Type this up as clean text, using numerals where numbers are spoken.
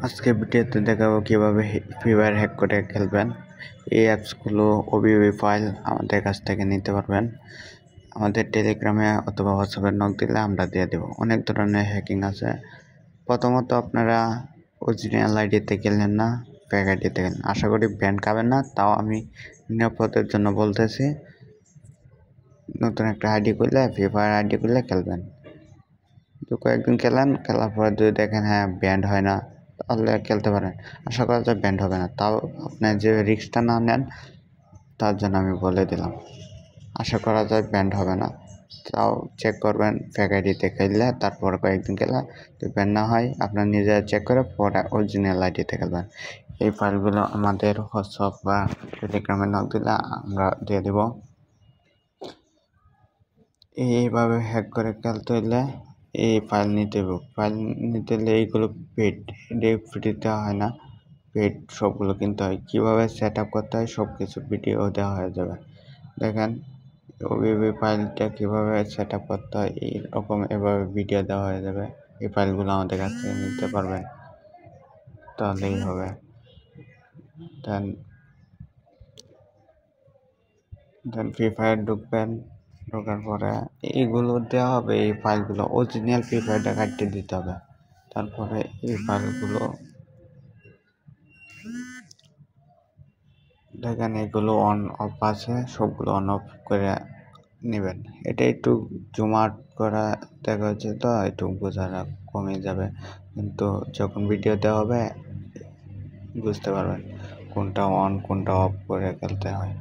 আজকে ভিডিওতে দেখাবো কিভাবে ফ্রি ফায়ার হ্যাক করে খেলবেন। এই অ্যাপসগুলো ওবিবি ফাইল আমাদের কাছ থেকে নিতে পারবেন। আমাদের টেলিগ্রামে অথবা হোয়াটসঅ্যাপে নক দিলে আমরা দিয়ে দেবো। অনেক ধরনের হ্যাকিং আছে। প্রথমত আপনারা অরিজিনাল আইডিতে খেললেন না, ফেক আইডিতে খেলেন। আশা করি ব্যান খাবেন না, তাও আমি নিরাপদের জন্য বলতেছি। নতুন একটা আইডি করলে, ফ্রি ফায়ার আইডি করলে খেলবেন। তো কয়েকদিন খেলেন, খেলার পরে যদি দেখেন হ্যাঁ ব্যান্ড হয় না, তাহলে খেলতে পারেন। আশা করা যায় ব্যান্ড হবে না, তাও আপনি যে রিস্কটা না নেন তার জন্য আমি বলে দিলাম। আশা করা যায় ব্যান্ড হবে না, তাও চেক করবেন ফেক আইডিতে খেললে। তারপর কয়েকদিন খেলে যদি ব্যান্ড না হয় আপনার নিজেরা চেক করে পরে অরিজিনাল আইডিতে খেলবেন। এই ফাইলগুলো আমাদের হোয়াটসঅ্যাপ বা টেলিগ্রামে নক দিলে আমরা দিয়ে দেব। এইভাবে হ্যাক করে খেলতে হলে এই ফাইল নিতে হবে। ফাইল নিতে হলে এইগুলো পেড, ফ্রিতে হয় না, পেড সবগুলো কিনতে হয়। কীভাবে সেট আপ করতে হয় সব কিছু ভিডিও দেওয়া হয়ে যাবে। দেখেন ওবিবি ফাইলটা কীভাবে সেট আপ করতে হয় এইরকম এভাবে ভিডিও দেওয়া হয়ে যাবে। এই ফাইলগুলো আমাদের কাছ থেকে নিতে পারবেন, তাহলেই হবে। দেন ফ্রি ফায়ার ঢুকবেন, ঢোকার পরে এইগুলো দেওয়া হবে। এই ফাইলগুলো অরিজিনাল ফ্রি ফায়ারটা কাটিয়ে দিতে হবে। তারপরে এই ফাইলগুলো দেখেন এগুলো অন অফ আছে, সবগুলো অন অফ করে নেবেন। এটা একটু জুম আউট করা দেখা হচ্ছে, তো একটু বোঝাটা কমে যাবে, কিন্তু যখন ভিডিও দেওয়া হবে বুঝতে পারবেন কোনটা অন কোনটা অফ করে খেলতে হয়।